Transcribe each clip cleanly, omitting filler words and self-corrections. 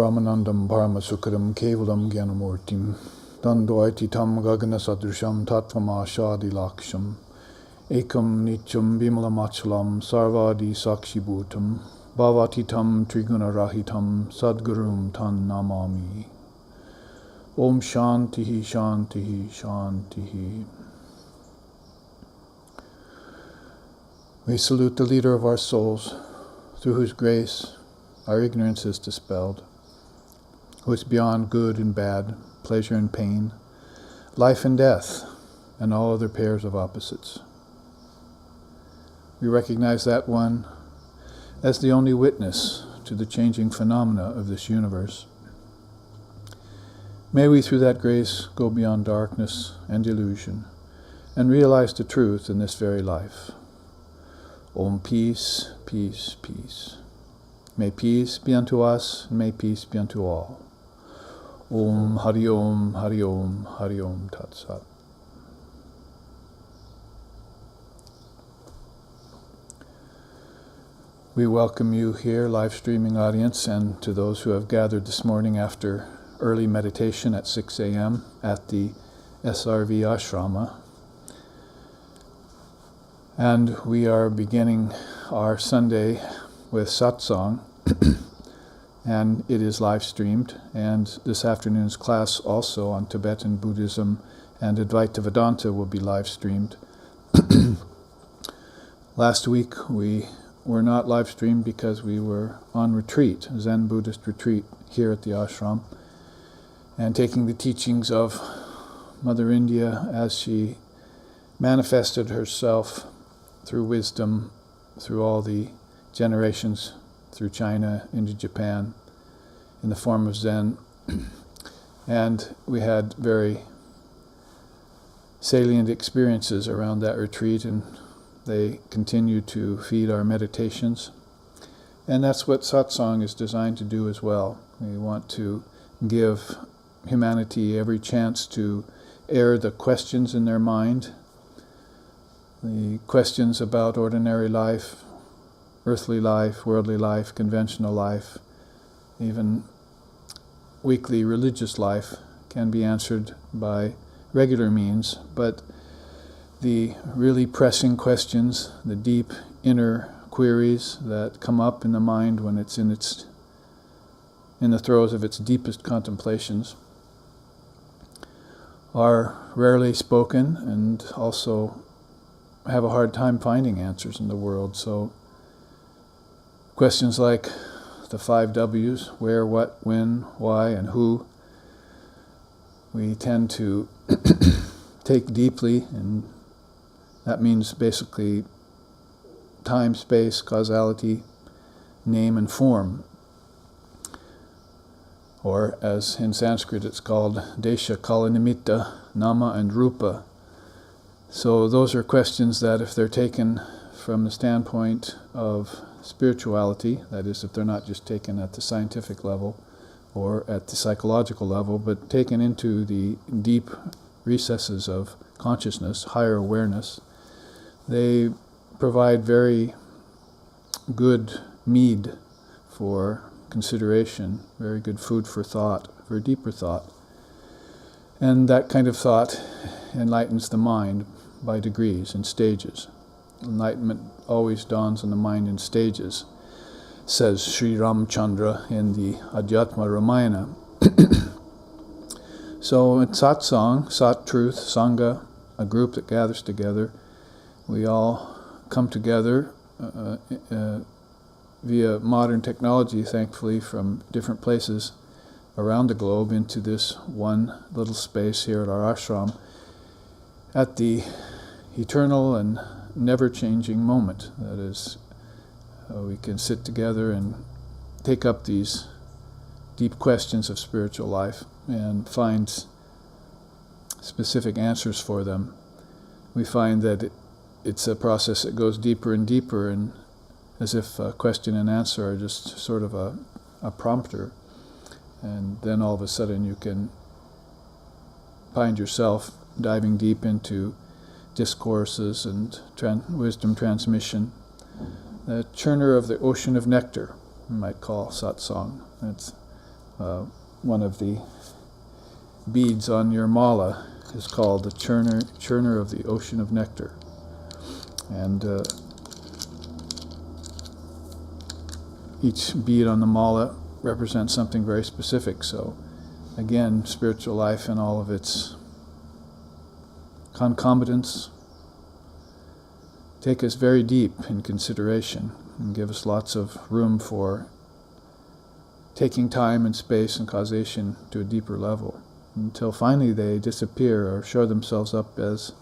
Paramanandam Paramasukadam Kevalam Gyanamurtim Dandvaiti Tam Gagana Sadrisham Tattvamashadi Laksham Ekam Nityam Vimalamachalam Sarvadi Sakshibhutam Bhavatitam Triguna Rahitam Sadgurum Tan Namami. Om Shantihi Shantihi Shantihi. We salute the leader of our souls, through whose grace our ignorance is dispelled, who is beyond good and bad, pleasure and pain, life and death, and all other pairs of opposites. We recognize that one as the only witness to the changing phenomena of this universe. May we, through that grace, go beyond darkness and illusion, and realize the truth in this very life. Om, peace, peace, peace. May peace be unto us, and may peace be unto all. Om, Hari Om, Hari Om, Hari Om, Tat Sat. We welcome you here, live streaming audience, and to those who have gathered this morning after early meditation at 6 a.m. at the SRV Ashrama. And we are beginning our Sunday with Satsang, and it is live streamed. And this afternoon's class also on Tibetan Buddhism and Advaita Vedanta will be live streamed. Last week we were not live streamed because we were on retreat, Zen Buddhist retreat here at the ashram, and taking the teachings of Mother India as she manifested herself through wisdom, through all the generations, through China into Japan, in the form of Zen. And we had very salient experiences around that retreat, and they continue to feed our meditations. And that's what Satsang is designed to do as well. We want to give humanity every chance to air the questions in their mind, the questions about ordinary life, earthly life, worldly life, conventional life, even weekly religious life can be answered by regular means, but the really pressing questions, the deep inner queries that come up in the mind when it's in the throes of its deepest contemplations, are rarely spoken and also have a hard time finding answers in the world. So questions like the 5 W's, where, what, when, why, and who, we tend to take deeply, and that means basically time, space, causality, name, and form. Or, as in Sanskrit it's called, Desha, Kala, Nimitta, Nama, and Rupa. So those are questions that, if they're taken from the standpoint of spirituality, that is, if they're not just taken at the scientific level or at the psychological level, but taken into the deep recesses of consciousness, higher awareness, they provide very good mead for consideration, very good food for thought, for deeper thought. And that kind of thought enlightens the mind by degrees, in stages. Enlightenment always dawns on the mind in stages, says Sri Ramchandra in the Adhyatma Ramayana. So in Satsang, Sat Truth, Sangha, a group that gathers together, we all come together via modern technology, thankfully, from different places around the globe into this one little space here at our ashram, at the eternal and never-changing moment. That is, we can sit together and take up these deep questions of spiritual life and find specific answers for them. We find that it's a process that goes deeper and deeper, and as if question and answer are just sort of a prompter. And then all of a sudden you can find yourself diving deep into discourses and wisdom transmission. The churner of the ocean of nectar, we might call Satsang. It's one of the beads on your mala is called the churner of the ocean of nectar. And each bead on the mala represents something very specific. So again, spiritual life and all of its concomitants take us very deep in consideration and give us lots of room for taking time and space and causation to a deeper level, until finally they disappear or show themselves up as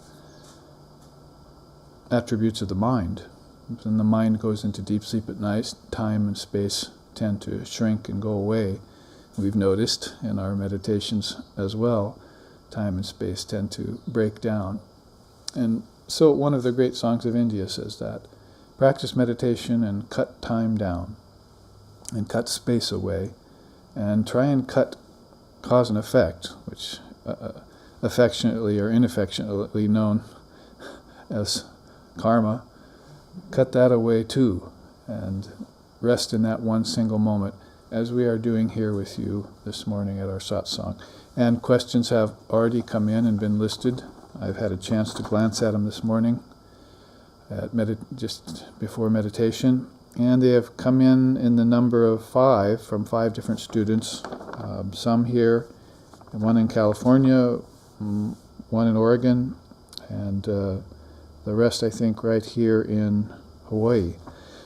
attributes of the mind. When the mind goes into deep sleep at night, time and space tend to shrink and go away. We've noticed in our meditations as well, time and space tend to break down. And so one of the great songs of India says that. Practice meditation and cut time down, and cut space away, and try and cut cause and effect, which affectionately or inaffectionately known as karma. Cut that away too, and rest in that one single moment, as we are doing here with you this morning at our satsang. And questions have already come in and been listed. I've had a chance to glance at them this morning at just before meditation, and they have come in the number of 5 from 5 different students. Some here, one in California, one in Oregon, and the rest I think right here in Hawaii.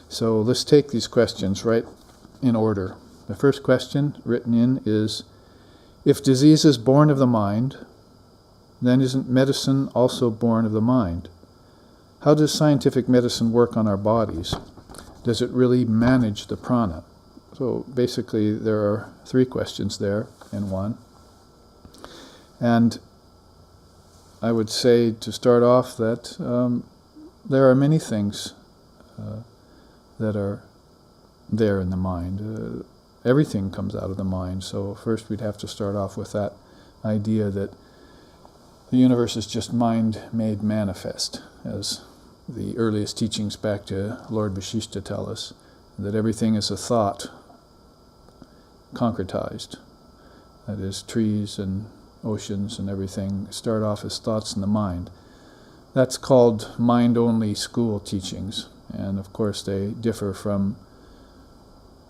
So let's take these questions right in order. The first question written in is, if disease is born of the mind, then isn't medicine also born of the mind? How does scientific medicine work on our bodies? Does it really manage the prana? So basically there are 3 questions there in one. And I would say to start off that there are many things that are there in the mind. Everything comes out of the mind. So first we'd have to start off with that idea that the universe is just mind made manifest, as the earliest teachings back to Lord Vashishta tell us, that everything is a thought concretized. That is, trees and oceans and everything start off as thoughts in the mind. That's called mind-only school teachings, and of course they differ from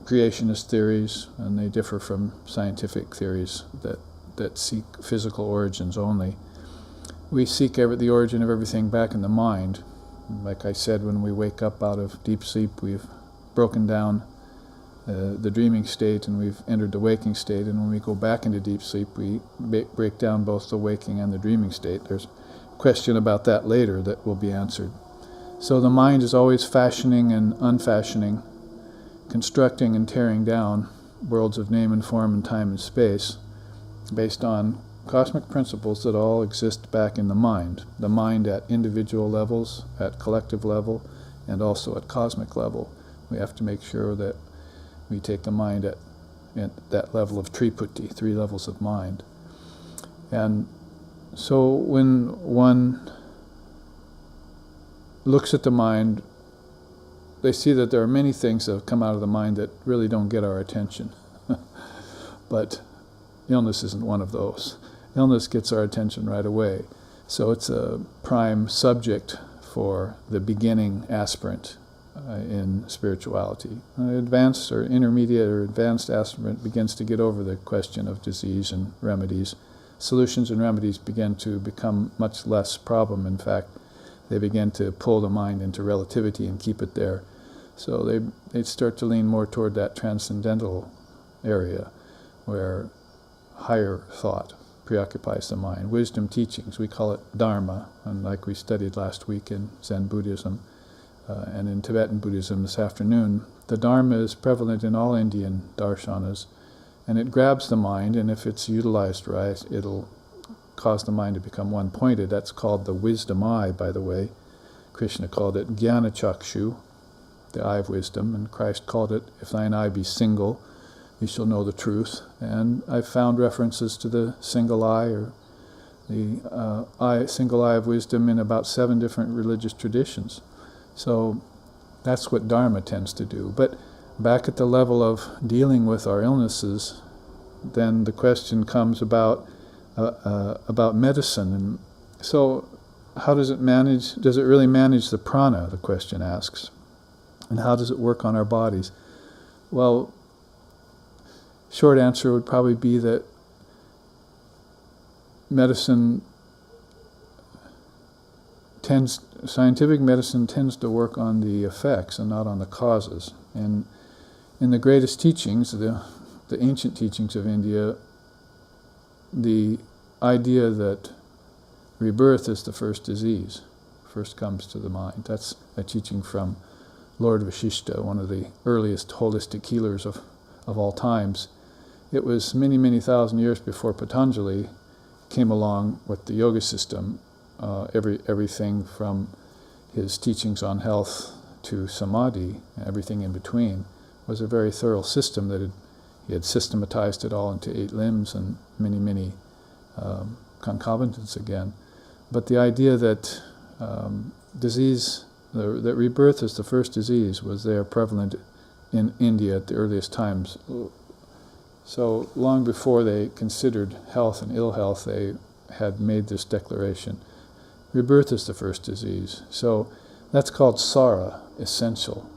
creationist theories, and they differ from scientific theories that seek physical origins only. We seek the origin of everything back in the mind. Like I said, when we wake up out of deep sleep, we've broken down the dreaming state and we've entered the waking state, and when we go back into deep sleep, we break down both the waking and the dreaming state. There's a question about that later that will be answered. So the mind is always fashioning and unfashioning, constructing and tearing down worlds of name and form and time and space based on cosmic principles that all exist back in the mind at individual levels, at collective level, and also at cosmic level. We have to make sure that we take the mind at that level of Triputi, 3 levels of mind. And so when one looks at the mind, they see that there are many things that have come out of the mind that really don't get our attention. But illness isn't one of those. Illness gets our attention right away. So it's a prime subject for the beginning aspirant in spirituality. Advanced or intermediate or advanced aspirant begins to get over the question of disease and remedies. Solutions and remedies begin to become much less problem. In fact, they begin to pull the mind into relativity and keep it there. So they start to lean more toward that transcendental area where higher thought preoccupies the mind. Wisdom teachings, we call it Dharma, and like we studied last week in Zen Buddhism and in Tibetan Buddhism this afternoon, the Dharma is prevalent in all Indian darshanas, and it grabs the mind, and if it's utilized right, it'll cause the mind to become one-pointed. That's called the wisdom eye, by the way. Krishna called it Jnana Chakshu, the eye of wisdom, and Christ called it, if thine eye be single, you shall know the truth. And I've found references to the single eye or the single eye of wisdom in about 7 different religious traditions. So that's what Dharma tends to do. But back at the level of dealing with our illnesses, then the question comes about medicine. And so how does it manage, does it really manage the prana, the question asks. And how does it work on our bodies? Well, short answer would probably be that scientific medicine tends to work on the effects and not on the causes. And in the greatest teachings, the ancient teachings of India, the idea that rebirth is the first disease first comes to the mind. That's a teaching from Lord Vashishta, one of the earliest holistic healers of all times. It was many, many thousand years before Patanjali came along with the yoga system. Everything from his teachings on health to samadhi, everything in between, was a very thorough system that he had systematized it all into 8 limbs and many, many concomitants again. But the idea that that rebirth is the first disease was there prevalent in India at the earliest times. So long before they considered health and ill health, they had made this declaration. Rebirth is the first disease. So that's called sara, essential.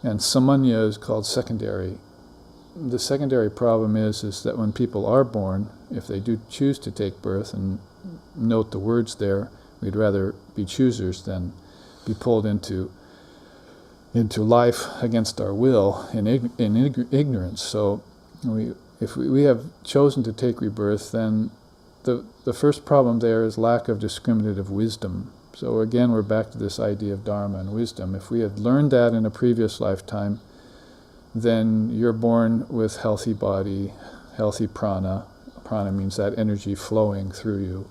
And samanya is called secondary. The secondary problem is that when people are born, if they do choose to take birth, and note the words there, we'd rather be choosers than be pulled into life against our will in ignorance. So if we have chosen to take rebirth, then the first problem there is lack of discriminative wisdom. So again, we're back to this idea of Dharma and wisdom. If we had learned that in a previous lifetime, then you're born with healthy body, healthy prana. Prana means that energy flowing through you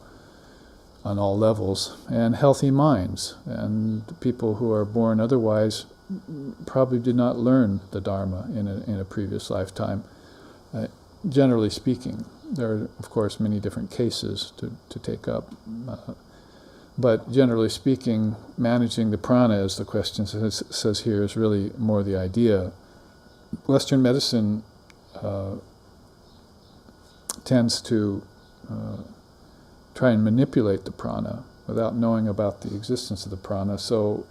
on all levels, and healthy minds. And people who are born otherwise probably did not learn the Dharma in a previous lifetime. Generally speaking, there are, of course, many different cases to take up. But generally speaking, managing the prana, as the question says here, is really more the idea. Western medicine tends to try and manipulate the prana without knowing about the existence of the prana. So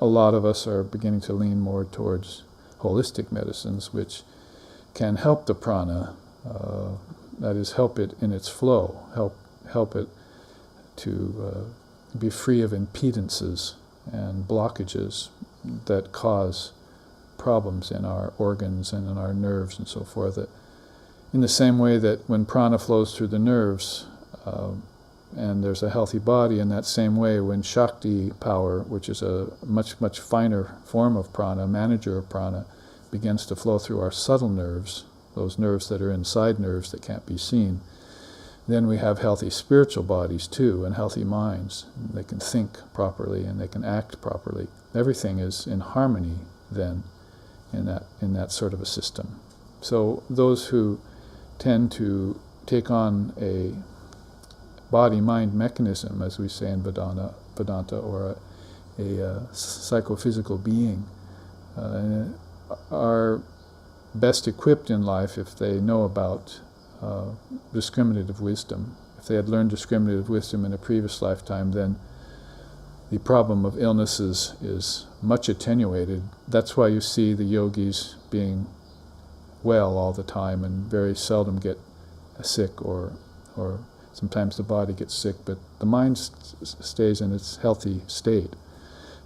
a lot of us are beginning to lean more towards holistic medicines, which can help the prana, that is, help it in its flow, help it to be free of impedances and blockages that cause problems in our organs and in our nerves and so forth. In the same way that when prana flows through the nerves, and there's a healthy body, in that same way when Shakti power, which is a much, much finer form of prana, manager of prana, begins to flow through our subtle nerves, those nerves that are inside nerves that can't be seen, then we have healthy spiritual bodies too, and healthy minds. They can think properly and they can act properly. Everything is in harmony then in that sort of a system. So those who tend to take on a body-mind mechanism, as we say in Vedanta, or a psychophysical being, are best equipped in life if they know about discriminative wisdom. If they had learned discriminative wisdom in a previous lifetime, then the problem of illnesses is much attenuated. That's why you see the yogis being well all the time and very seldom get sick, or sometimes the body gets sick, but the mind stays in its healthy state.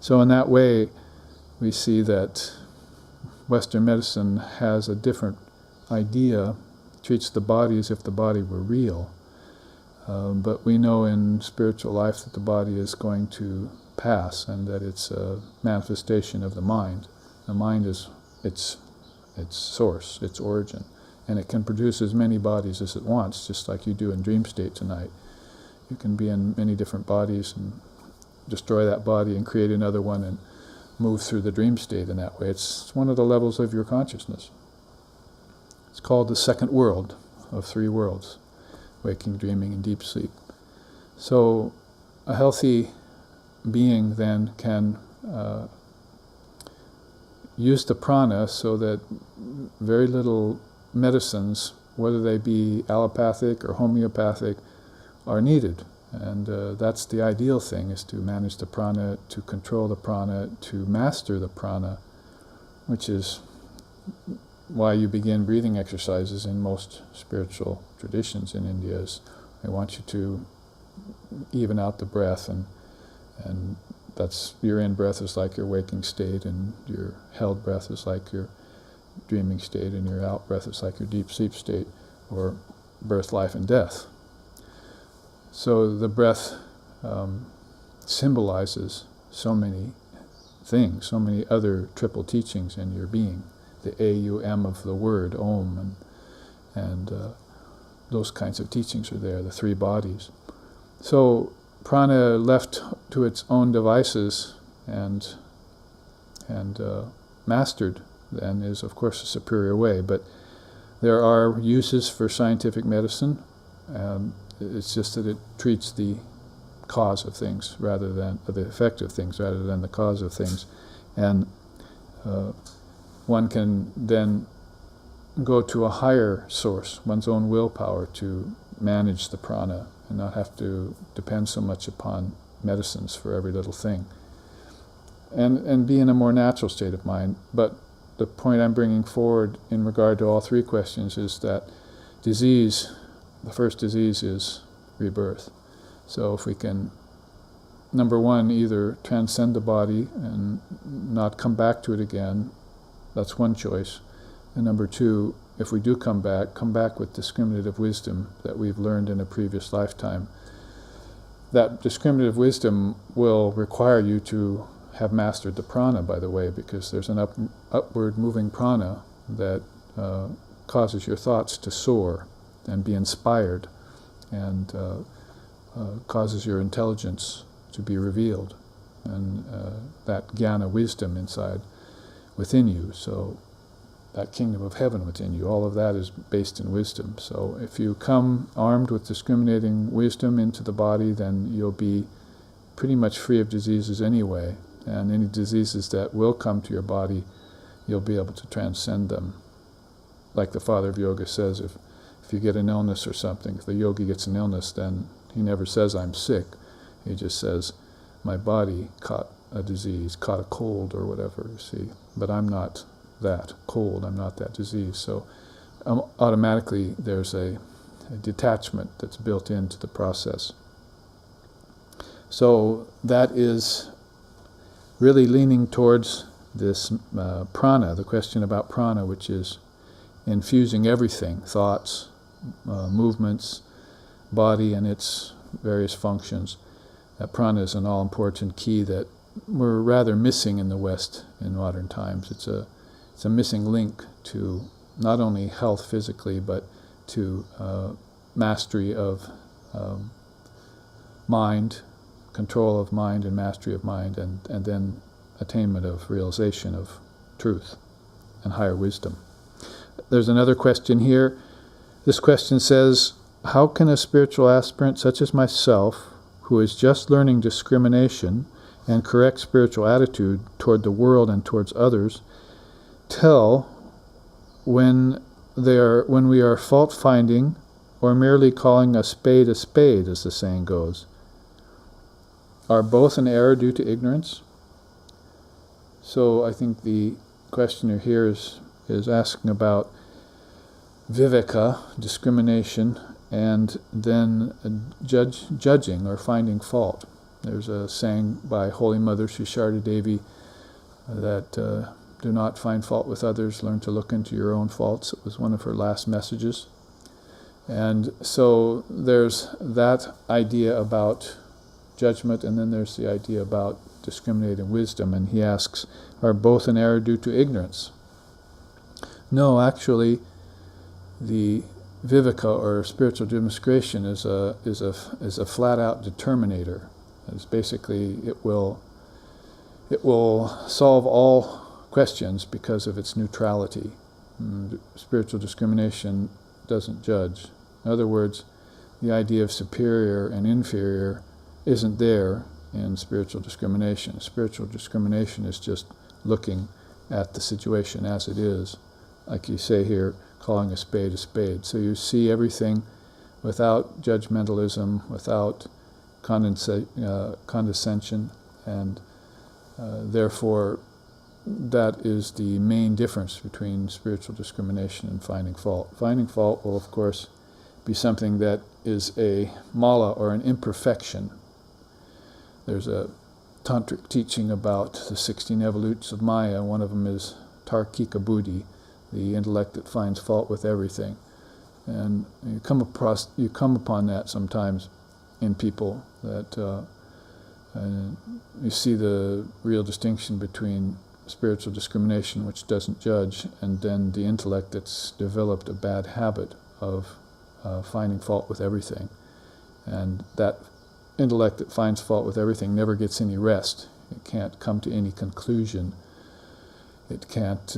So in that way, we see that Western medicine has a different idea, treats the body as if the body were real. But we know in spiritual life that the body is going to pass and that it's a manifestation of the mind. The mind is its source, its origin. And it can produce as many bodies as it wants, just like you do in dream state tonight. You can be in many different bodies and destroy that body and create another one and move through the dream state in that way. It's one of the levels of your consciousness. It's called the second world of 3 worlds: waking, dreaming, and deep sleep. So a healthy being then can use the prana so that very little medicines whether they be allopathic or homeopathic, are needed. And that's the ideal thing, is to manage the prana, to control the prana, to master the prana, which is why you begin breathing exercises in most spiritual traditions in India. Is they want you to even out the breath, and that's, your in-breath is like your waking state, and your held breath is like your dreaming state, and your out-breath is like your deep sleep state, or birth, life, and death. So the breath symbolizes so many things, so many other triple teachings in your being. The A-U-M of the word, Om, and those kinds of teachings are there, the three bodies. So prana left to its own devices and mastered then is, of course, a superior way. But there are uses for scientific medicine. It's just that it treats the cause of things rather than the effect of things rather than the cause of things. And one can then go to a higher source, one's own willpower, to manage the prana and not have to depend so much upon medicines for every little thing. And be in a more natural state of mind. But the point I'm bringing forward in regard to all three questions is that disease, the first disease is rebirth. So if we can, number one, either transcend the body and not come back to it again, that's one choice. And number two, if we do come back with discriminative wisdom that we've learned in a previous lifetime. That discriminative wisdom will require you to have mastered the prana, by the way, because there's an upward moving prana that causes your thoughts to soar and be inspired, and causes your intelligence to be revealed, and that jnana wisdom inside within you. So that kingdom of heaven within you, all of that is based in wisdom. So if you come armed with discriminating wisdom into the body, then you'll be pretty much free of diseases anyway. And any diseases that will come to your body, you'll be able to transcend them. Like the father of yoga says, if you get an illness or something, if the yogi gets an illness, then he never says, I'm sick. He just says, my body caught a disease, caught a cold or whatever, you see. But I'm not that cold, I'm not that disease. So automatically there's a detachment that's built into the process. So that is really leaning towards this prana, the question about prana, which is infusing everything, thoughts, movements, body and its various functions. That prana is an all-important key that we're rather missing in the West in modern times. It's a missing link to not only health physically, but to mastery of mind, control of mind and mastery of mind, and then attainment of realization of truth and higher wisdom. There's another question here. This question says, how can a spiritual aspirant such as myself, who is just learning discrimination and correct spiritual attitude toward the world and towards others, tell when we are fault-finding or merely calling a spade, as the saying goes? Are both an error due to ignorance? So I think the questioner here is asking about viveka, discrimination, and then judging or finding fault. There's a saying by Holy Mother Shisharda Devi that do not find fault with others, learn to look into your own faults. It was one of her last messages. And so there's that idea about judgment, and then there's the idea about discriminating wisdom. And he asks, are both an error due to ignorance? No, actually, the viveka, or spiritual demonstration, is a flat-out determinator. It's basically, it will solve all questions because of its neutrality. Spiritual discrimination doesn't judge. In other words, the idea of superior and inferior isn't there in spiritual discrimination. Spiritual discrimination is just looking at the situation as it is. Like you say here, calling a spade a spade. So you see everything without judgmentalism, without condescension, and therefore that is the main difference between spiritual discrimination and finding fault. Finding fault will, of course, be something that is a mala, or an imperfection. There's a tantric teaching about the 16 evolutes of Maya. One of them is Tarkika Buddhi, the intellect that finds fault with everything. And you come upon that sometimes in people, that you see the real distinction between spiritual discrimination, which doesn't judge, and then the intellect that's developed a bad habit of finding fault with everything. And that intellect that finds fault with everything never gets any rest. It can't come to any conclusion. It can't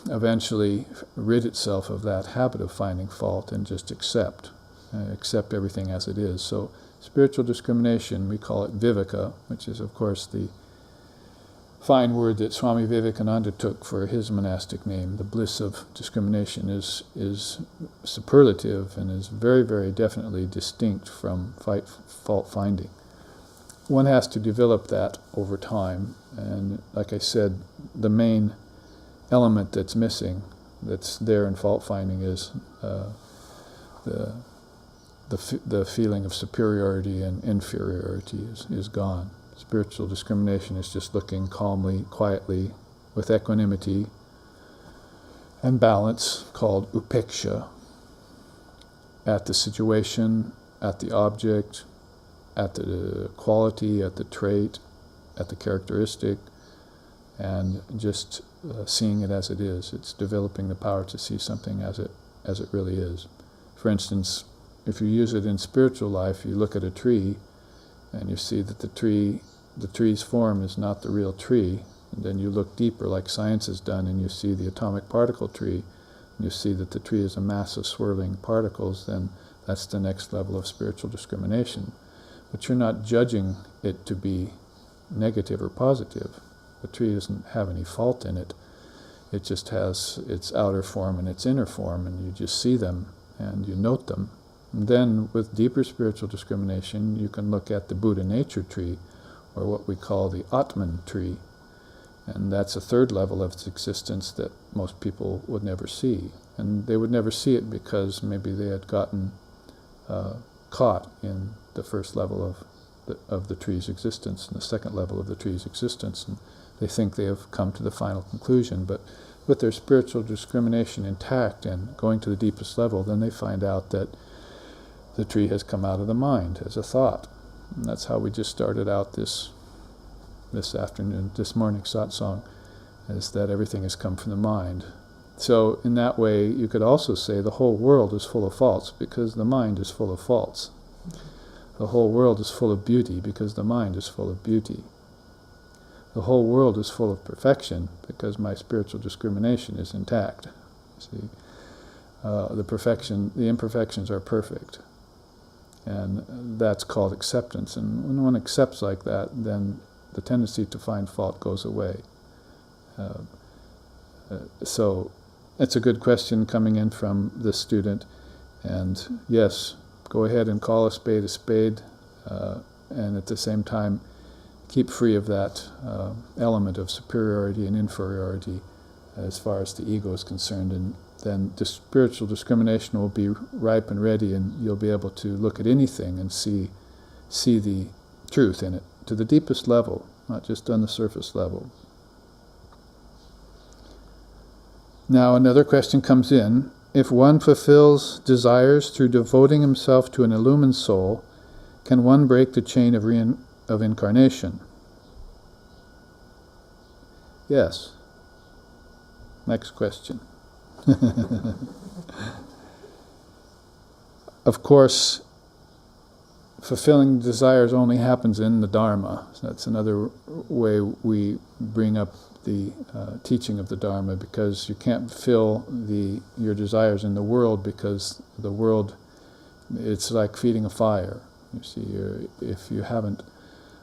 eventually rid itself of that habit of finding fault and just accept everything as it is. So spiritual discrimination, we call it viveka, which is, of course, the fine word that Swami Vivekananda took for his monastic name. The bliss of discrimination is superlative and is very, very definitely distinct from fault finding. One has to develop that over time, and like I said, the main element that's missing, that's there in fault finding, is the feeling of superiority and inferiority is gone. Spiritual discrimination is just looking calmly, quietly, with equanimity and balance, called upeksha, at the situation, at the object, at the quality, at the trait, at the characteristic, and just seeing it as it is. It's developing the power to see something as it really is. For instance, if you use it in spiritual life, you look at a tree and you see that the tree's form is not the real tree, and then you look deeper, like science has done, and you see the atomic particle tree, and you see that the tree is a mass of swirling particles, then that's the next level of spiritual discrimination. But you're not judging it to be negative or positive. The tree doesn't have any fault in it. It just has its outer form and its inner form, and you just see them and you note them. And then with deeper spiritual discrimination, you can look at the Buddha nature tree, or what we call the Atman tree. And that's a third level of its existence that most people would never see. And they would never see it because maybe they had gotten caught in the first level of the tree's existence and the second level of the tree's existence, and they think they have come to the final conclusion. But with their spiritual discrimination intact and going to the deepest level, then they find out that the tree has come out of the mind as a thought. And that's how we just started out this afternoon, this morning satsang, is that everything has come from the mind. So in that way, you could also say the whole world is full of faults because the mind is full of faults. The whole world is full of beauty because the mind is full of beauty. The whole world is full of perfection because my spiritual discrimination is intact. See, the imperfections are perfect. And that's called acceptance. And when one accepts like that, then the tendency to find fault goes away. So it's a good question coming in from this student. And yes, go ahead and call a spade, and at the same time keep free of that element of superiority and inferiority as far as the ego is concerned. And then the spiritual discrimination will be ripe and ready, and you'll be able to look at anything and see the truth in it to the deepest level, not just on the surface level. Now another question comes in. If one fulfills desires through devoting himself to an illumined soul, can one break the chain of incarnation? Yes. Next question. Of course, fulfilling desires only happens in the Dharma. So that's another way we bring up the teaching of the Dharma, because you can't fulfill your desires in the world, because the world, it's like feeding a fire. You see, if you haven't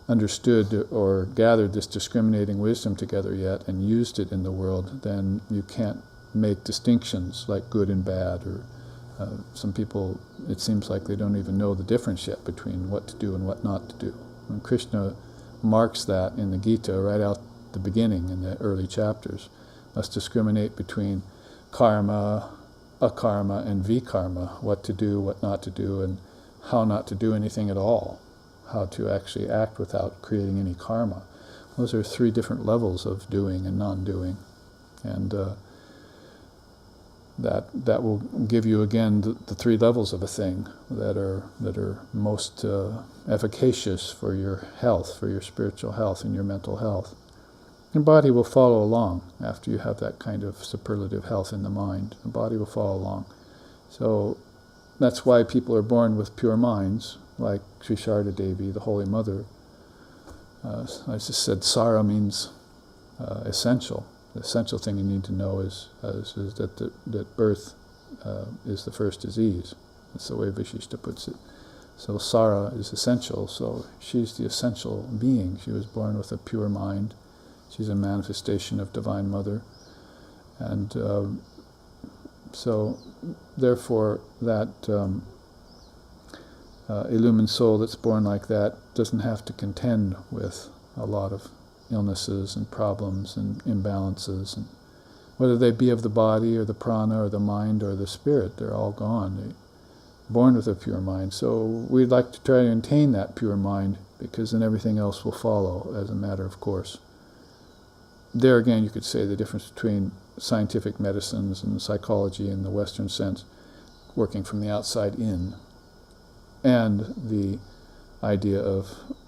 understood or gathered this discriminating wisdom together yet and used it in the world, then you can't make distinctions like good and bad, or some people, it seems like they don't even know the difference yet between what to do and what not to do. And Krishna marks that in the Gita right out the beginning in the early chapters. Must discriminate between karma, akarma, and vikarma, what to do, what not to do, and how not to do anything at all, how to actually act without creating any karma. Those are 3 different levels of doing and non-doing. And that will give you again the 3 levels of a thing that are most efficacious for your health, for your spiritual health and your mental health. Your body will follow along after you have that kind of superlative health in the mind. The body will follow along. So that's why people are born with pure minds, like Sri Sharda Devi, the Holy Mother. I just said Sara means essential. The essential thing you need to know is that birth is the first disease. That's the way Vishishta puts it. So Sara is essential, so she's the essential being. She was born with a pure mind. She's a manifestation of Divine Mother. And so therefore that illumined soul that's born like that doesn't have to contend with a lot of illnesses and problems and imbalances, and whether they be of the body or the prana or the mind or the spirit, they're all gone. They're born with a pure mind. So we'd like to try to maintain that pure mind, because then everything else will follow as a matter of course. There again, you could say the difference between scientific medicines and psychology in the Western sense, working from the outside in, and the idea of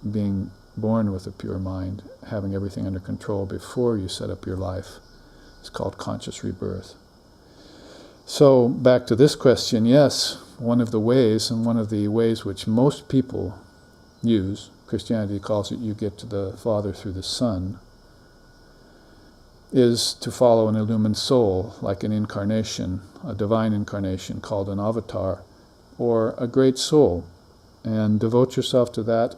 being born with a pure mind, having everything under control before you set up your life. It's called conscious rebirth. So back to this question, yes, one of the ways, and one of the ways which most people use, Christianity calls it you get to the Father through the Son, is to follow an illumined soul, like an incarnation, a divine incarnation called an avatar, or a great soul, and devote yourself to that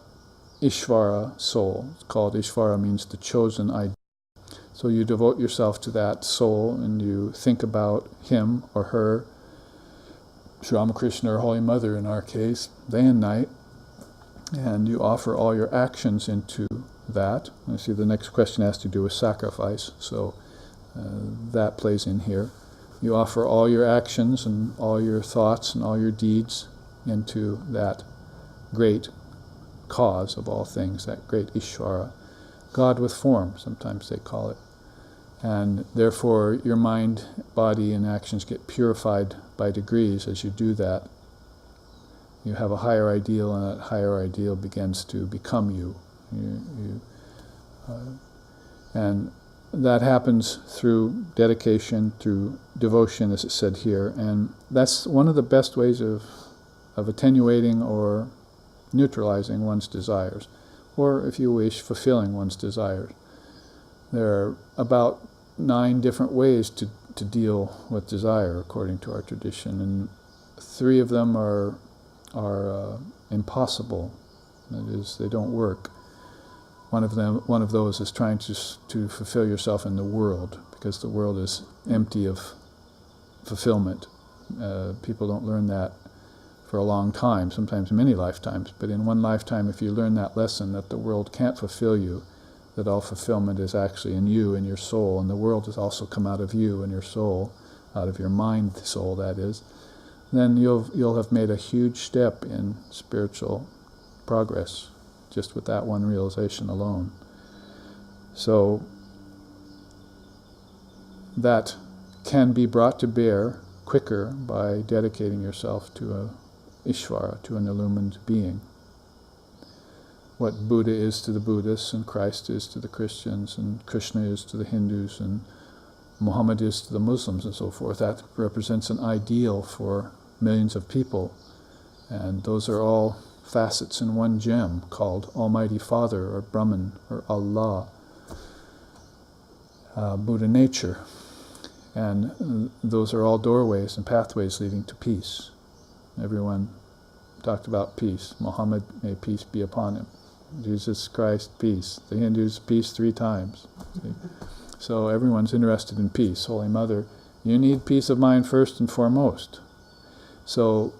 Ishvara soul. It's called Ishvara, means the chosen idea. So you devote yourself to that soul, and you think about him or her, Sri Ramakrishna or Holy Mother in our case, day and night, and you offer all your actions into that. I see the next question has to do with sacrifice, so that plays in here. You offer all your actions and all your thoughts and all your deeds into that great cause of all things, that great Ishvara, God with form, sometimes they call it. And therefore your mind, body, and actions get purified by degrees as you do that. You have a higher ideal, and that higher ideal begins to become you. And that happens through dedication, through devotion, as it said here, and that's one of the best ways of attenuating or neutralizing one's desires, or if you wish, fulfilling one's desires. There are about 9 different ways to deal with desire according to our tradition, and 3 of them are impossible. That is, they don't work. One of those is trying to fulfill yourself in the world, because the world is empty of fulfillment. People don't learn that for a long time, sometimes many lifetimes, but in one lifetime, if you learn that lesson that the world can't fulfill you, that all fulfillment is actually in you, in your soul, and the world has also come out of you and your soul, out of your mind soul, that is, then you'll have made a huge step in spiritual progress, just with that one realization alone. So that can be brought to bear quicker by dedicating yourself to a Ishvara, to an illumined being. What Buddha is to the Buddhists, and Christ is to the Christians, and Krishna is to the Hindus, and Muhammad is to the Muslims, and so forth. That represents an ideal for millions of people. And those are all facets in one gem called Almighty Father, or Brahman, or Allah, Buddha nature. And those are all doorways and pathways leading to peace. Everyone talked about peace. Muhammad, may peace be upon him. Jesus Christ, peace. The Hindus, peace 3 times. See? So everyone's interested in peace. Holy Mother You need peace of mind first and foremost. So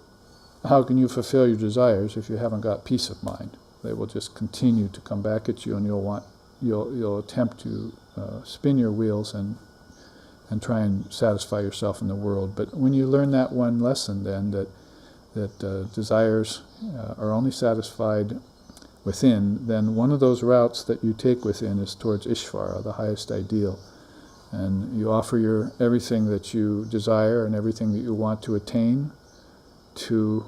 how can you fulfill your desires if you haven't got peace of mind? They will just continue to come back at you, and you'll attempt to spin your wheels and try and satisfy yourself in the world. But when you learn that one lesson, then that desires are only satisfied within, then one of those routes that you take within is towards Ishvara, the highest ideal. And you offer everything that you desire and everything that you want to attain to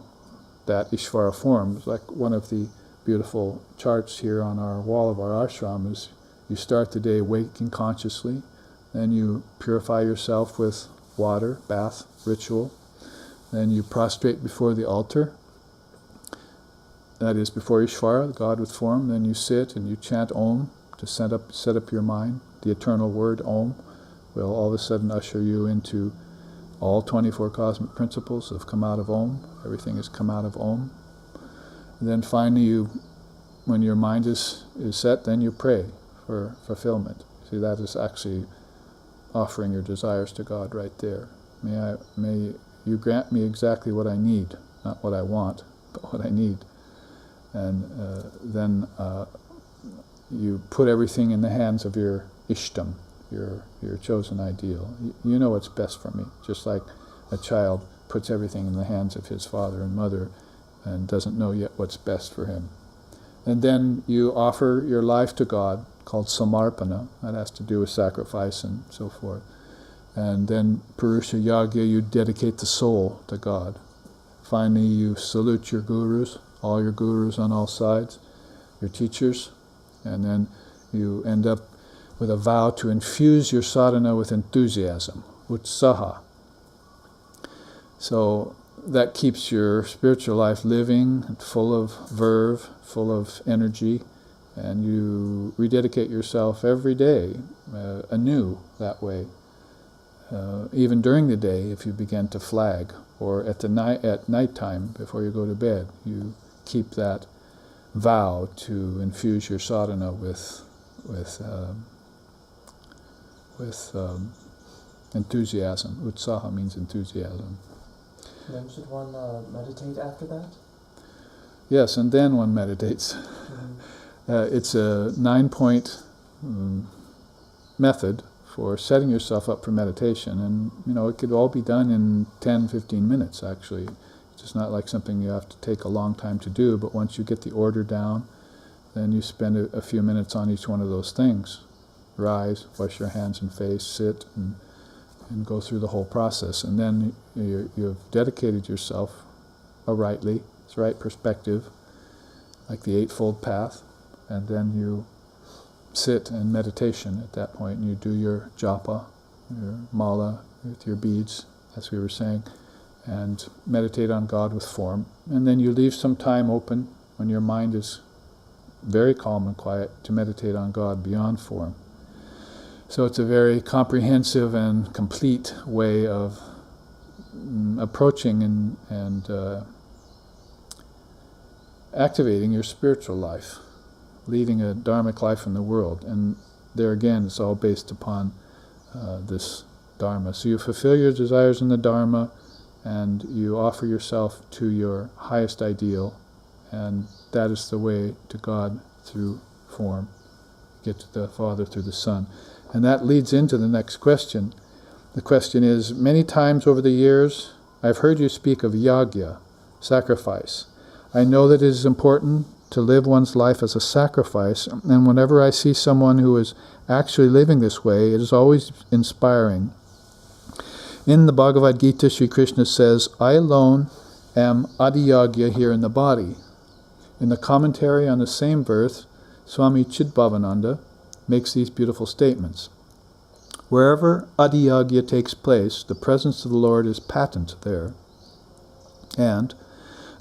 that Ishvara form. It's like one of the beautiful charts here on our wall of our ashram is you start the day waking consciously, then you purify yourself with water, bath, ritual, then you prostrate before the altar, that is before Ishvara, the God with form, then you sit and you chant Om to set up your mind. The eternal word Om will all of a sudden usher you into all 24 cosmic principles have come out of Om. Everything has come out of Om. And then finally when your mind is set, then you pray for fulfillment. See, that is actually offering your desires to God right there. May you grant me exactly what I need, not what I want, but what I need. And then you put everything in the hands of your Ishtam, your chosen ideal. You know what's best for me, just like a child puts everything in the hands of his father and mother and doesn't know yet what's best for him. And then you offer your life to God, called Samarpana. That has to do with sacrifice and so forth. And then Purusha Yagya, you dedicate the soul to God. Finally, you salute your gurus, all your gurus on all sides, your teachers, and then you end up with a vow to infuse your sadhana with enthusiasm, utsaha. So that keeps your spiritual life living, full of verve, full of energy, and you rededicate yourself every day anew that way. Even during the day, if you begin to flag, or at nighttime before you go to bed, you keep that vow to infuse your sadhana with enthusiasm. Utsaha means enthusiasm. Then should one meditate after that? Yes, and then one meditates. It's a 9-point method for setting yourself up for meditation, and it could all be done in 10-15 minutes actually. It's not like something you have to take a long time to do, but once you get the order down, then you spend a few minutes on each one of those things. Rise, wash your hands and face, sit, and go through the whole process. And then you've dedicated yourself rightly, it's right perspective, like the Eightfold Path, and then you sit in meditation at that point, and you do your japa, your mala, with your beads, as we were saying, and meditate on God with form. And then you leave some time open when your mind is very calm and quiet to meditate on God beyond form. So it's a very comprehensive and complete way of approaching and activating your spiritual life, leading a dharmic life in the world. And there again, it's all based upon this Dharma. So you fulfill your desires in the Dharma, and you offer yourself to your highest ideal, and that is the way to God through form. Get to the Father through the Son. And that leads into the next question. The question is, many times over the years, I've heard you speak of yagya, sacrifice. I know that it is important to live one's life as a sacrifice, and whenever I see someone who is actually living this way, it is always inspiring. In the Bhagavad Gita, Sri Krishna says, I alone am adiyagya here in the body. In the commentary on the same verse, Swami Chidbhavananda makes these beautiful statements. Wherever adiyagya takes place, the presence of the Lord is patent there. And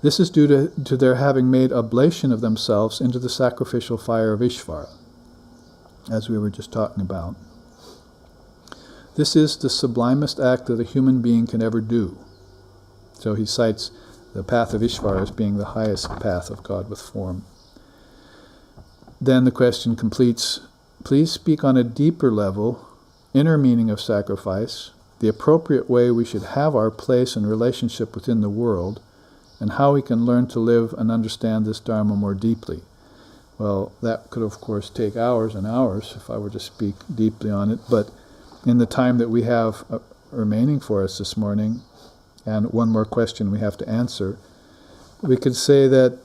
this is due to their having made oblation of themselves into the sacrificial fire of Ishvara, as we were just talking about. This is the sublimest act that a human being can ever do. So he cites the path of Ishvara as being the highest path of God with form. Then the question completes, please speak on a deeper level, inner meaning of sacrifice, the appropriate way we should have our place and relationship within the world, and how we can learn to live and understand this Dharma more deeply. Well, that could of course take hours and hours if I were to speak deeply on it, but in the time that we have remaining for us this morning, and one more question we have to answer, we could say that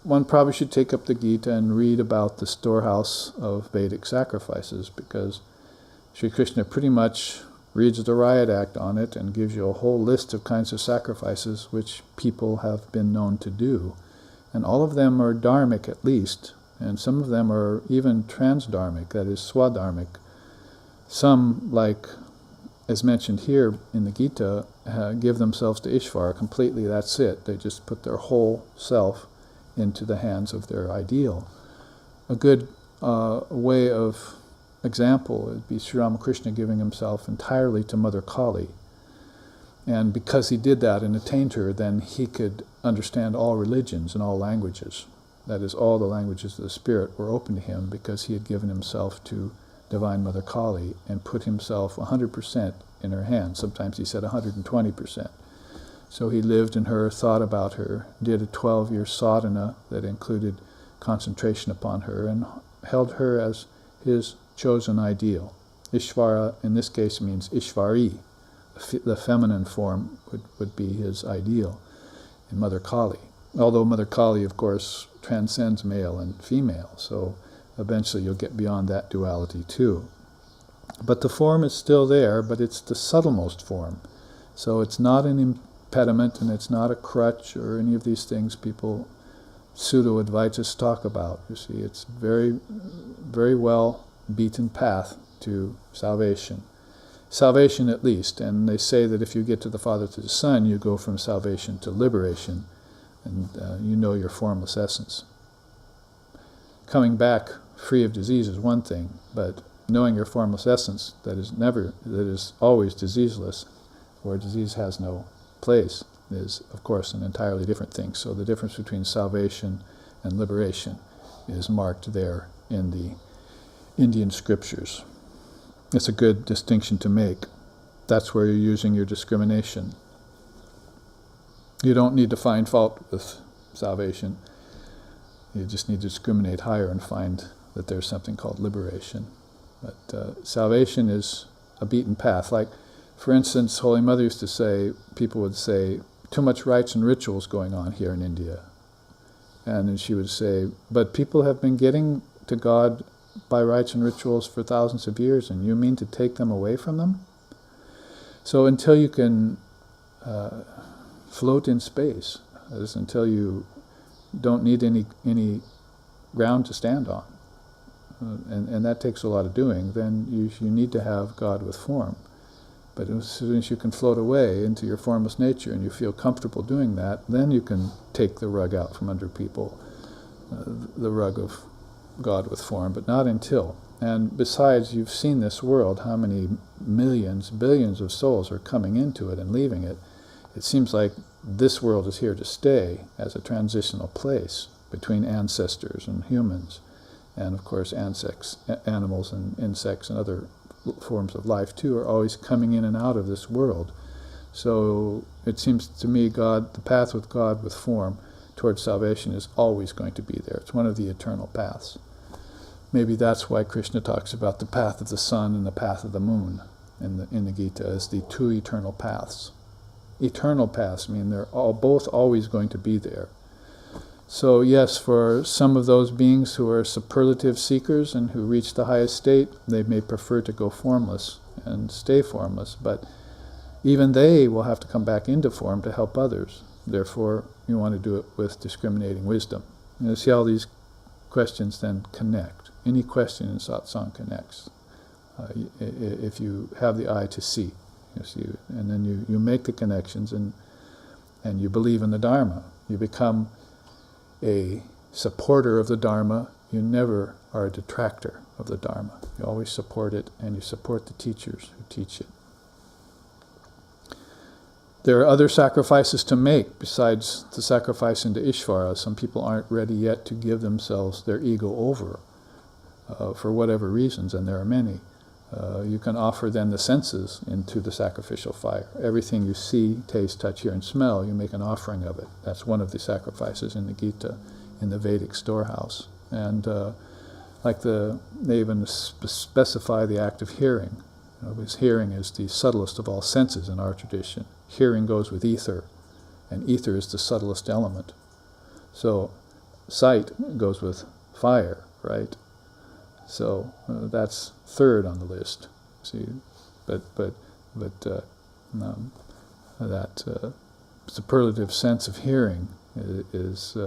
one probably should take up the Gita and read about the storehouse of Vedic sacrifices, because Sri Krishna pretty much reads the riot act on it and gives you a whole list of kinds of sacrifices which people have been known to do. And all of them are dharmic at least, and some of them are even transdharmic, that is swadharmic. Some, like as mentioned here in the Gita, give themselves to Ishvara completely, that's it. They just put their whole self into the hands of their ideal. A good way of example would be Sri Ramakrishna giving himself entirely to Mother Kali. And because he did that and attained her, then he could understand all religions and all languages. That is, all the languages of the spirit were open to him because he had given himself to Divine Mother Kali and put himself 100% in her hands. Sometimes he said 120%. So he lived in her, thought about her, did a 12-year sadhana that included concentration upon her, and held her as his chosen ideal. Ishvara in this case means Ishvari. The feminine form would be his ideal in Mother Kali. Although Mother Kali, of course, transcends male and female, so eventually you'll get beyond that duality too. But the form is still there, but it's the subtlemost form. So it's not an impediment, and it's not a crutch or any of these things people pseudo-Advaitists talk about. You see, it's very, very well beaten path to salvation. Salvation at least, and they say that if you get to the Father to the Son, you go from salvation to liberation, and you know your formless essence. Coming back free of disease is one thing, but knowing your formless essence that is always diseaseless, where disease has no place, is of course an entirely different thing. So the difference between salvation and liberation is marked there in the Indian scriptures. It's a good distinction to make. That's where you're using your discrimination. You don't need to find fault with salvation. You just need to discriminate higher and find that there's something called liberation. But salvation is a beaten path. Like, for instance, Holy Mother used to say, people would say, too much rites and rituals going on here in India. And then she would say, but people have been getting to God by rites and rituals for thousands of years, and you mean to take them away from them? So until you can float in space, that is, until you don't need any ground to stand on, and that takes a lot of doing, then you need to have God with form. But as soon as you can float away into your formless nature and you feel comfortable doing that, then you can take the rug out from under people, the rug of God with form, but not until. And besides, you've seen this world, how many millions, billions of souls are coming into it and leaving it. It seems like this world is here to stay as a transitional place between ancestors and humans, and of course animals and insects and other forms of life too are always coming in and out of this world. So it seems to me the path with God with form towards salvation is always going to be there. It's one of the eternal paths. Maybe that's why Krishna talks about the path of the sun and the path of the moon in the Gita as the two eternal paths. Eternal paths mean they're both always going to be there. So yes, for some of those beings who are superlative seekers and who reach the highest state, they may prefer to go formless and stay formless, but even they will have to come back into form to help others. Therefore, you want to do it with discriminating wisdom. You see how these questions then connect. Any question in satsang connects. If you have the eye to see, you see, and then you make the connections and you believe in the Dharma. You become a supporter of the Dharma. You never are a detractor of the Dharma. You always support it, and you support the teachers who teach it. There are other sacrifices to make besides the sacrifice into Ishvara. Some people aren't ready yet to give themselves, their ego over, for whatever reasons, and there are many. You can offer then the senses into the sacrificial fire. Everything you see, taste, touch, hear, and smell, you make an offering of it. That's one of the sacrifices in the Gita, in the Vedic storehouse. And they even specify the act of hearing. Because hearing is the subtlest of all senses in our tradition. Hearing goes with ether, and ether is the subtlest element. So sight goes with fire, right? So that's third on the list. See, that superlative sense of hearing is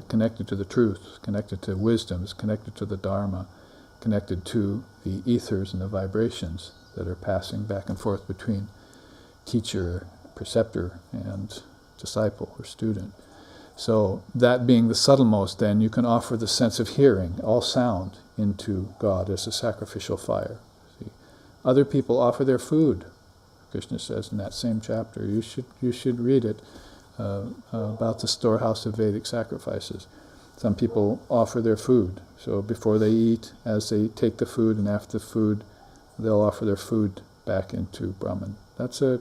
connected to the truth, connected to wisdom, is connected to the Dharma, connected to the ethers and the vibrations that are passing back and forth between teacher, preceptor, and disciple or student. So that being the subtlemost, then you can offer the sense of hearing, all sound, into God as a sacrificial fire. See? Other people offer their food. Krishna says in that same chapter, you should read it, about the storehouse of Vedic sacrifices. Some people offer their food. So before they eat, as they take the food, and after the food, they'll offer their food back into Brahman. That's a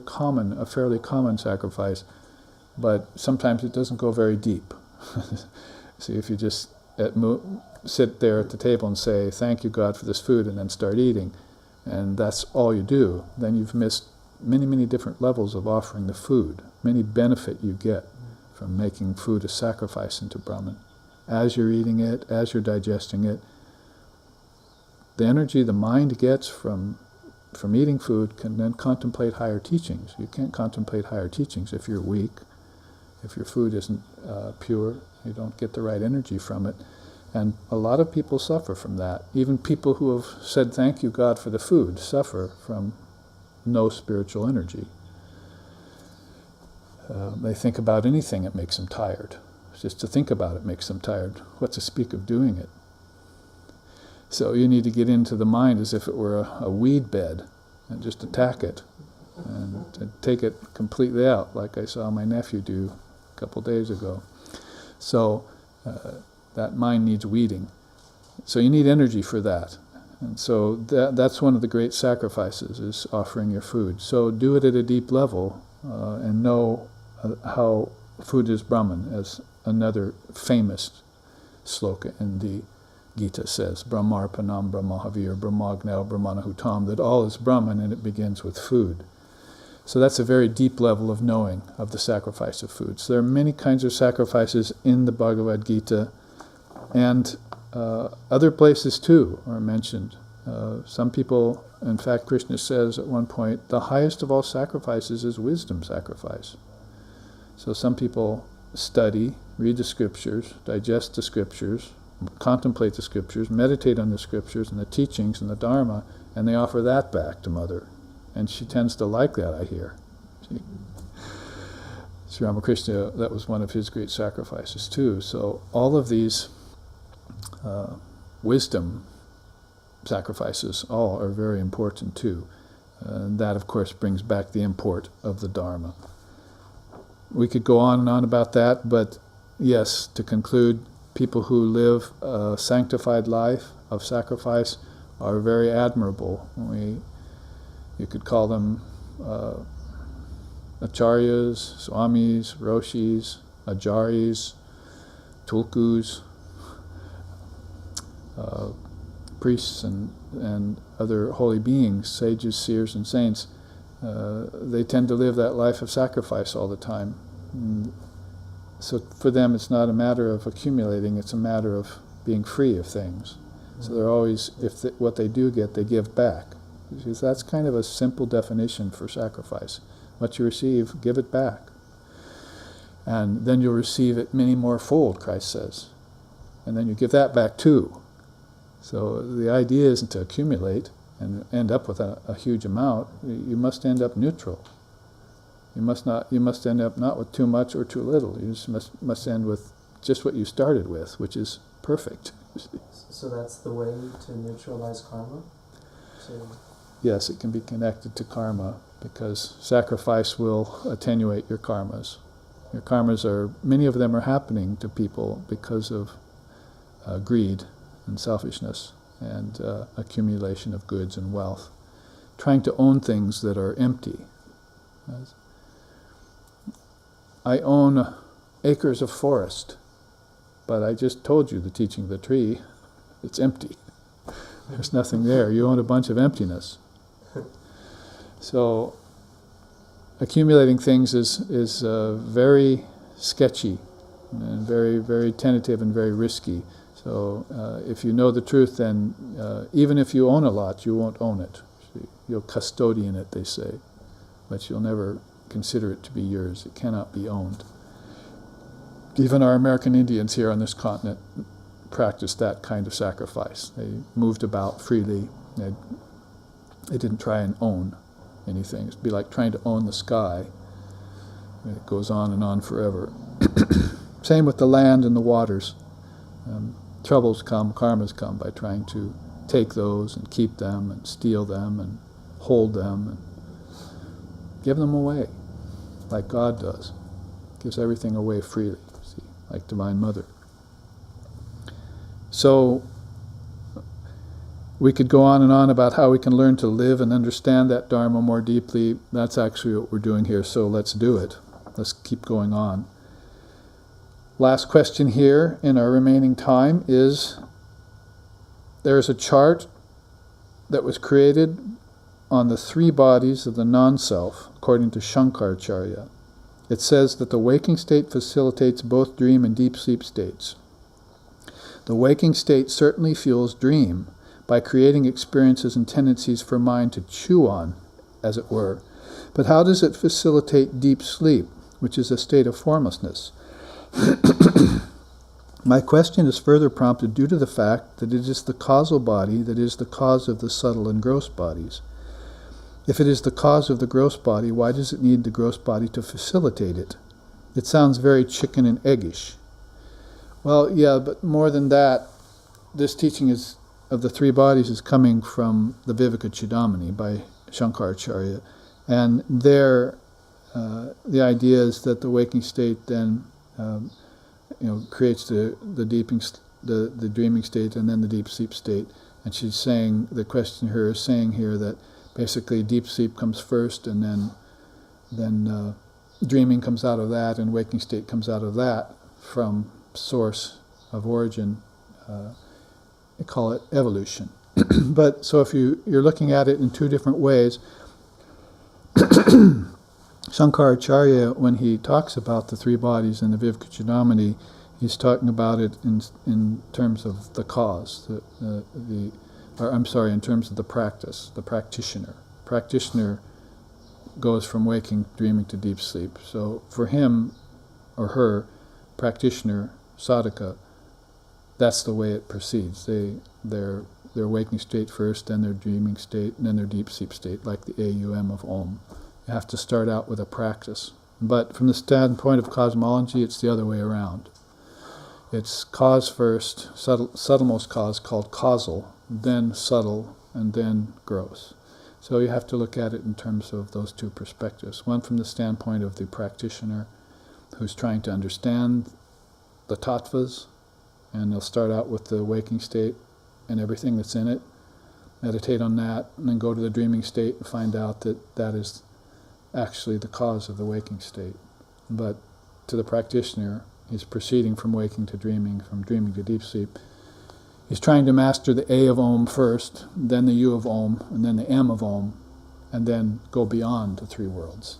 fairly common sacrifice, but sometimes it doesn't go very deep. See, if you just sit there at the table and say, thank you, God, for this food, and then start eating, and that's all you do, then you've missed many, many different levels of offering the food, many benefit you get from making food a sacrifice into Brahman. As you're eating it, as you're digesting it, the energy the mind gets from eating food can then contemplate higher teachings. You can't contemplate higher teachings if you're weak, if your food isn't pure, you don't get the right energy from it. And a lot of people suffer from that. Even people who have said, thank you, God, for the food, suffer from no spiritual energy. They think about anything, it makes them tired. Just to think about it makes them tired. What to speak of doing it? So you need to get into the mind as if it were a weed bed and just attack it and take it completely out, like I saw my nephew do a couple days ago. So that mind needs weeding. So you need energy for that. And so that's one of the great sacrifices, is offering your food. So do it at a deep level and know how food is Brahman, as another famous sloka in the Gita says, Brahmarpanam Brahmahavir Brahmagnao Brahmanahutam, that all is Brahman and it begins with food. So that's a very deep level of knowing of the sacrifice of food. So there are many kinds of sacrifices in the Bhagavad Gita, and other places too are mentioned. Some people, in fact, Krishna says at one point, the highest of all sacrifices is wisdom sacrifice. So some people study, read the scriptures, digest the scriptures, contemplate the scriptures, meditate on the scriptures and the teachings and the Dharma, and they offer that back to Mother. And she tends to like that, I hear. Sri Ramakrishna, that was one of his great sacrifices too. So all of these wisdom sacrifices all are very important too. And that, of course, brings back the import of the Dharma. We could go on and on about that, but yes, to conclude, people who live a sanctified life of sacrifice are very admirable. You could call them acharyas, swamis, roshis, ajaris, tulkus, priests and other holy beings, sages, seers, and saints. They tend to live that life of sacrifice all the time. So for them it's not a matter of accumulating, it's a matter of being free of things. So they're always, what they do get, they give back. Because that's kind of a simple definition for sacrifice. What you receive, give it back. And then you'll receive it many more fold, Christ says. And then you give that back too. So the idea isn't to accumulate and end up with a huge amount. You must end up neutral. You must end up not with too much or too little. You just must end with just what you started with, which is perfect. So that's the way to neutralize karma? Yes, it can be connected to karma, because sacrifice will attenuate your karmas. Your karmas many of them are happening to people because of greed and selfishness. and accumulation of goods and wealth. Trying to own things that are empty. I own acres of forest, but I just told you the teaching of the tree, it's empty. There's nothing there. You own a bunch of emptiness. So accumulating things is very sketchy and very, very tentative and very risky. So if you know the truth, then even if you own a lot, you won't own it. You'll custodian it, they say, but you'll never consider it to be yours. It cannot be owned. Even our American Indians here on this continent practiced that kind of sacrifice. They moved about freely. They didn't try and own anything. It'd be like trying to own the sky. It goes on and on forever. Same with the land and the waters. Troubles come, karmas come by trying to take those and keep them and steal them and hold them and give them away, like God does. Gives everything away freely, see, like Divine Mother. So we could go on and on about how we can learn to live and understand that Dharma more deeply. That's actually what we're doing here, so let's do it. Let's keep going on. Last question here in our remaining time is, there's a chart that was created on the three bodies of the non-self, according to Shankaracharya. It says that the waking state facilitates both dream and deep sleep states. The waking state certainly fuels dream by creating experiences and tendencies for mind to chew on, as it were. But how does it facilitate deep sleep, which is a state of formlessness? My question is further prompted due to the fact that it is the causal body that is the cause of the subtle and gross bodies. If it is the cause of the gross body, why does it need the gross body to facilitate it? It sounds very chicken and eggish. Well, yeah, but more than that, this teaching is of the three bodies is coming from the Vivekachudamani by Shankaracharya, and there the idea is that the waking state then creates the dreaming state and then the deep sleep state. And she's saying, the questioner is saying here that basically deep sleep comes first, and then dreaming comes out of that, and waking state comes out of that from source of origin. They call it evolution. But so if you're looking at it in two different ways, Shankaracharya, when he talks about the three bodies in the Vivekachudamani, he's talking about it in terms of the cause, in terms of the practice, the practitioner. Practitioner goes from waking, dreaming to deep sleep. So for him or her, practitioner, sadhaka, that's the way it proceeds. Their waking state first, then their dreaming state, and then their deep sleep state, like the AUM of Om. You have to start out with a practice. But from the standpoint of cosmology, it's the other way around. It's cause first, subtlemost cause called causal, then subtle, and then gross. So you have to look at it in terms of those two perspectives. One from the standpoint of the practitioner who's trying to understand the tattvas, and they'll start out with the waking state and everything that's in it, meditate on that, and then go to the dreaming state and find out that that is actually the cause of the waking state. But to the practitioner, he's proceeding from waking to dreaming, from dreaming to deep sleep. He's trying to master the A of Om first, then the U of Om, and then the M of Om, and then go beyond the three worlds.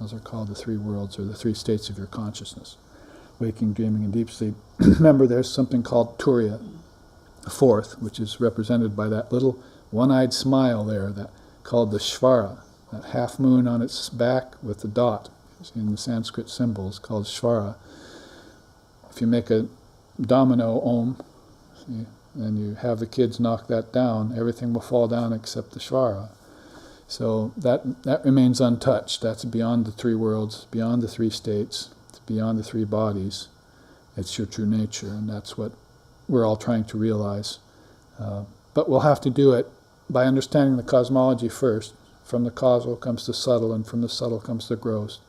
Those are called the three worlds, or the three states of your consciousness: waking, dreaming, and deep sleep. Remember, there's something called Turiya, the fourth, which is represented by that little one-eyed smile there, that called the Shvara, that half moon on its back with the dot. In the Sanskrit symbols called Shvara. If you make a domino Om, see, and you have the kids knock that down, everything will fall down except the Shvara. So that remains untouched. That's beyond the three worlds, beyond the three states, it's beyond the three bodies. It's your true nature, and that's what we're all trying to realize. But we'll have to do it by understanding the cosmology first. From the causal comes the subtle, and from the subtle comes the gross.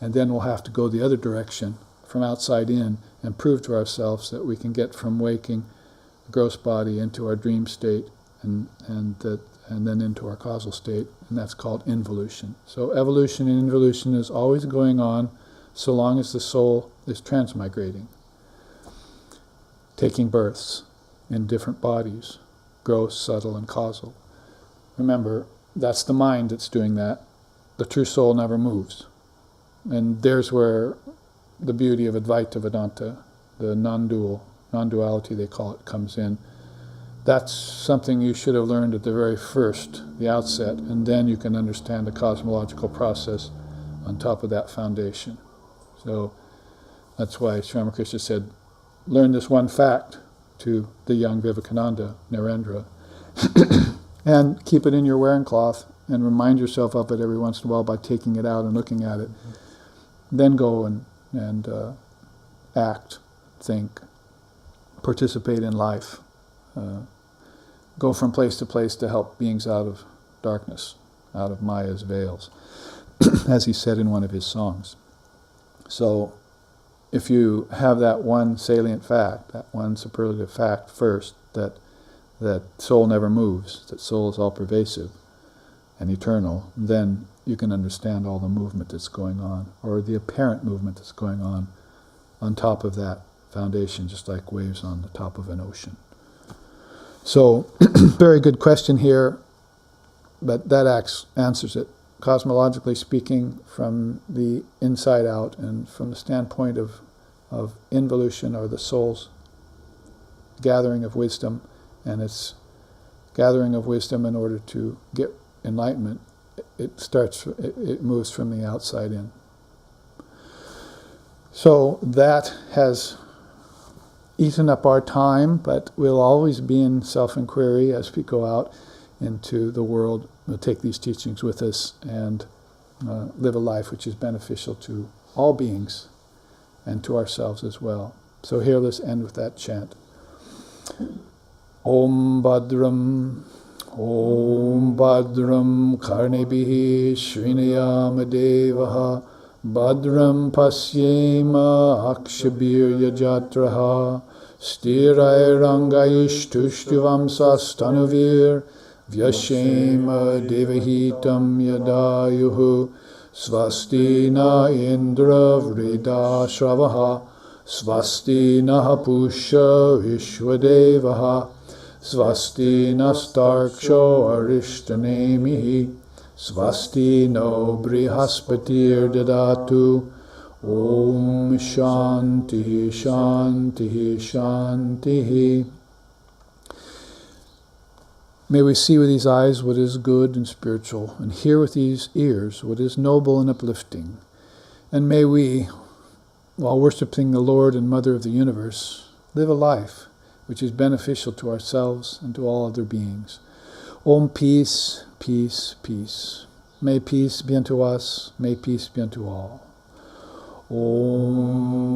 And then we'll have to go the other direction, from outside in, and prove to ourselves that we can get from waking gross body into our dream state, and then into our causal state, and that's called involution. So evolution and involution is always going on so long as the soul is transmigrating, taking births in different bodies, gross, subtle, and causal. Remember, that's the mind that's doing that. The true soul never moves. And there's where the beauty of Advaita Vedanta, the non-duality they call it, comes in. That's something you should have learned at the very first, the outset, and then you can understand the cosmological process on top of that foundation. So that's why Sri Ramakrishna said, learn this one fact to the young Vivekananda, Narendra, and keep it in your wearing cloth and remind yourself of it every once in a while by taking it out and looking at it. Then go and act, think, participate in life, go from place to place to help beings out of darkness, out of Maya's veils, as he said in one of his songs. So if you have that one salient fact, that one superlative fact first, that soul never moves, that soul is all pervasive and eternal, then you can understand all the movement that's going on, or the apparent movement that's going on top of that foundation, just like waves on the top of an ocean. So, very good question here, but that answers it. Cosmologically speaking, from the inside out, and from the standpoint of involution, or the soul's gathering of wisdom, and its gathering of wisdom in order to get enlightenment, it moves from the outside in. So that has eaten up our time, but we'll always be in self-inquiry as we go out into the world. We'll take these teachings with us and live a life which is beneficial to all beings and to ourselves as well. So here, let's end with that chant. Om Bhadram Karnebihi Shrinayama Devaha Bhadram Pasyema Akshabirya Jatraha Stirai Rangaishtushtivam Sastanuvir Vyashema Devahitam Yadayuhu Swasti na Indra Vrida Shravaha Swasti na Pusha Vishwadevaha Swasti nastarksho arishtanemihi Swasti no brihaspatir dadatu Om Shanti Shanti Shanti. May we see with these eyes what is good and spiritual, and hear with these ears what is noble and uplifting. And may we, while worshipping the Lord and Mother of the universe, live a life which is beneficial to ourselves and to all other beings. Om, peace, peace, peace. May peace be unto us, may peace be unto all. Om